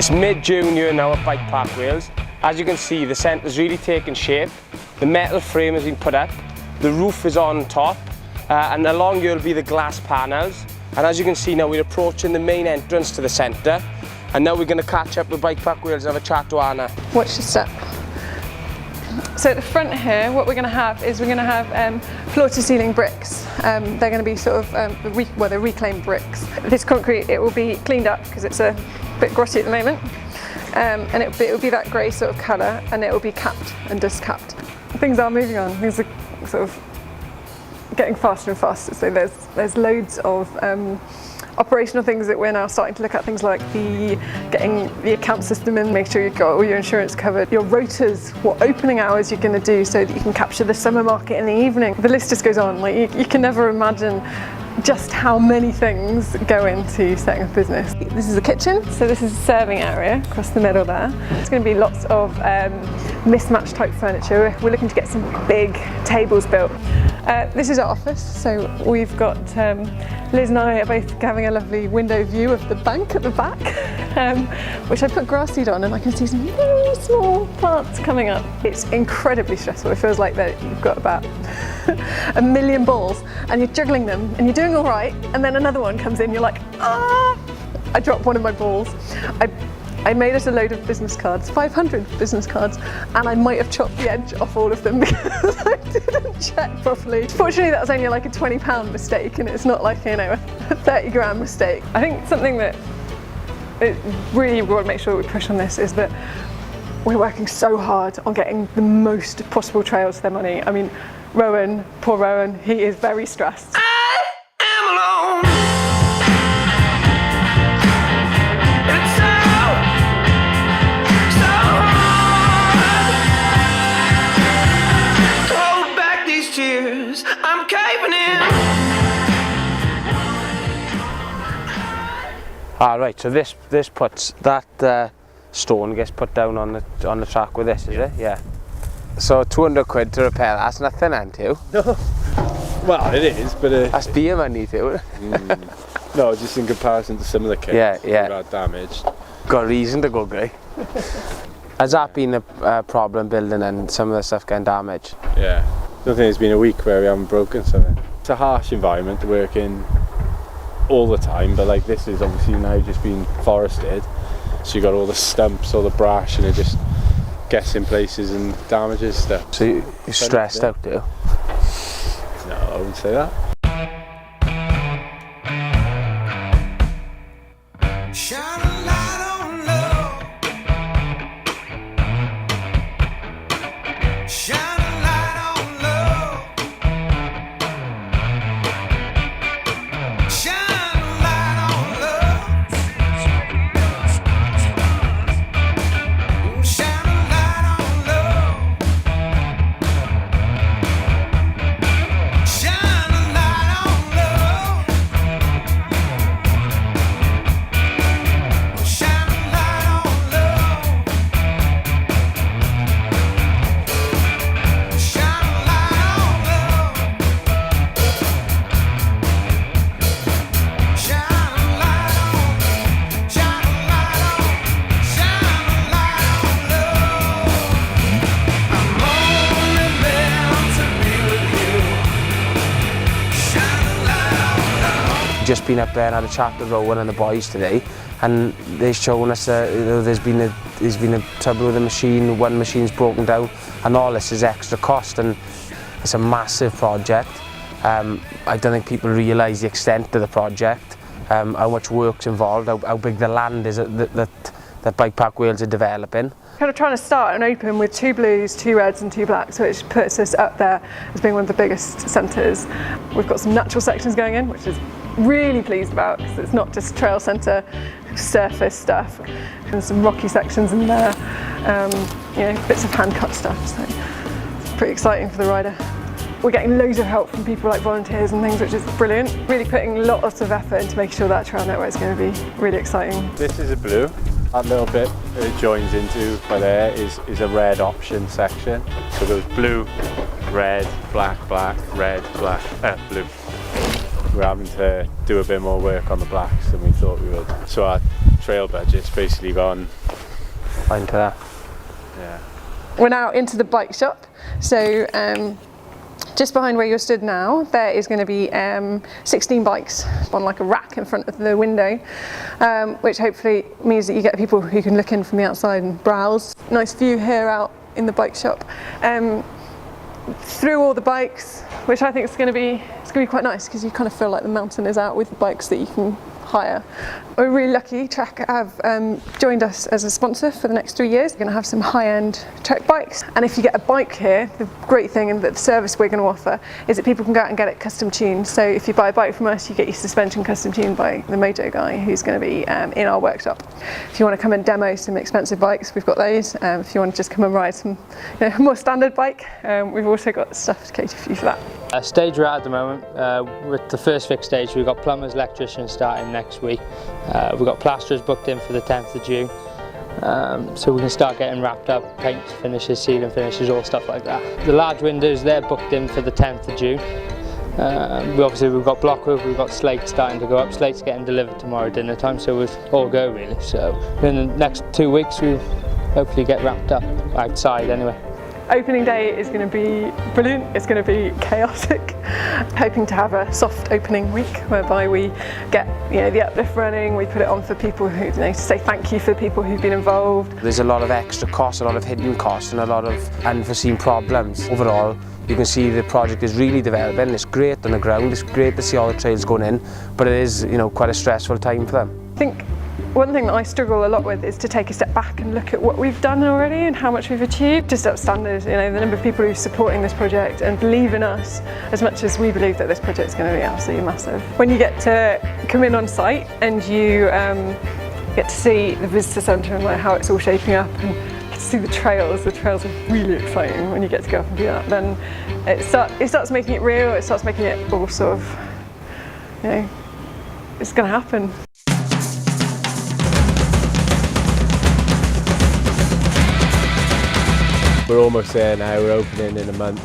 It's mid-June here now at BikePark Wales. As you can see, the centre's really taken shape. The metal frame has been put up, the roof is on top, and along here will be the glass panels. And as you can see now, we're approaching the main entrance to the centre. And now we're going to catch up with BikePark Wales and have a chat to Anna. Watch your step. So at the front here, what we're going to have is we're going to have floor-to-ceiling bricks. They're going to be sort of they're reclaimed bricks. This concrete, it will be cleaned up because it's a bit grotty at the moment, and it will be that grey sort of colour, and it will be capped and dust capped. Things are moving on. Things are sort of getting faster and faster. So there's loads of operational things that we're now starting to look at, things like getting the account system in, make sure you've got all your insurance covered, your rotas, what opening hours you're going to do so that you can capture the summer market in the evening. The list just goes on. Like you can never imagine just how many things go into setting up a business. This is the kitchen, so this is a serving area across the middle there. It's going to be lots of mismatched type furniture. We're looking to get some big tables built. This is our office, so we've got Liz and I are both having a lovely window view of the bank at the back, which I put grass seed on, and I can see some very small plants coming up. It's incredibly stressful. It feels like that you've got about 1 million balls and you're juggling them and you're doing all right, and then another one comes in, you're like, ah! I dropped one of my balls. I made us a load of business cards, 500 business cards, and I might have chopped the edge off all of them because I didn't check properly. Fortunately, that was only like a £20 mistake, and it's not like, you know, a 30 grand mistake. I think something that really we want to make sure we push on this is that we're working so hard on getting the most possible trails for their money. I mean, Rowan, poor Rowan, he is very stressed. I am alone. I'm caving in. Right, so this puts that stone gets put down on the track with this, is it? Yeah. So 200 quid to repair that's nothing, ain't you? No. Well, it is, but that's beer money too. No, just in comparison to some of the kits that got damaged. Got a reason to go grey. Has that been a problem building and some of the stuff getting damaged? Yeah. I don't think it's been a week where we haven't broken something. It's a harsh environment to work in all the time, but like this is obviously now just been forested, so you got all the stumps, all the brash, and it just gets in places and damages stuff. So you're stressed out too? No, I wouldn't say that. Just been up there and had a chat with Rowan and the boys today, and they've shown us that there's been a trouble with the machine, one machine's broken down, and all this is extra cost, and it's a massive project. I don't think people realise the extent of the project, how much work's involved, how big the land is that BikePark Wales are developing. Kind of trying to start and open with 2 blues, 2 reds and 2 blacks, which puts us up there as being one of the biggest centres. We've got some natural sections going in, which is really pleased about, because it's not just trail centre surface stuff, and some rocky sections in there, you know, bits of hand cut stuff, so it's pretty exciting for the rider. We're getting loads of help from people like volunteers and things, which is brilliant. Really putting lots of effort into making sure that trail network is going to be really exciting. This is a blue. That little bit it joins into by there is a red option section. So it goes blue, red, black, black, red, black, blue. we're having to do a bit more work on the blacks than we thought we would. So our trail budget's basically gone Into that. Yeah. We're now into the bike shop. So just behind where you're stood now, there is going to be 16 bikes on like a rack in front of the window, which hopefully means that you get people who can look in from the outside and browse. Nice view here out in the bike shop. Through all the bikes, which I think is going to be quite nice because you kind of feel like the mountain is out with the bikes that you can hire. We're really lucky. Trek have joined us as a sponsor for the next 3 years. We're going to have some high-end Trek bikes, and if you get a bike here, the great thing and the service we're going to offer is that people can go out and get it custom tuned. So if you buy a bike from us, you get your suspension custom tuned by the moto guy who's going to be in our workshop. If you want to come and demo some expensive bikes, we've got those. If you want to just come and ride some more standard bike, we've also got stuff to cater for you for that. Stage we're at the moment, with the first fixed stage, we've got plumbers, electricians starting next week. We've got plasterers booked in for the 10th of June. So we can start getting wrapped up, paint finishes, ceiling finishes, all stuff like that. The large windows, they're booked in for the 10th of June. We've got blockwork, we've got slate starting to go up. Slate's getting delivered tomorrow dinner time, so we'll all go really. So in the next 2 weeks we'll hopefully get wrapped up, outside anyway. Opening day is going to be brilliant, it's going to be chaotic. Hoping to have a soft opening week whereby we get the uplift running, we put it on for people who to say thank you for the people who've been involved. There's a lot of extra costs, a lot of hidden costs and a lot of unforeseen problems. Overall, you can see the project is really developing. It's great on the ground, it's great to see all the trails going in, but it is quite a stressful time for them. I think one thing that I struggle a lot with is to take a step back and look at what we've done already and how much we've achieved. Just outstanding, the number of people who are supporting this project and believe in us as much as we believe that this project is going to be absolutely massive. When you get to come in on site and you get to see the visitor centre and like how it's all shaping up and get to see the trails are really exciting when you get to go up and do that. Then it starts making it real, it starts making it all sort of, it's going to happen. We're almost there now, we're opening in a month.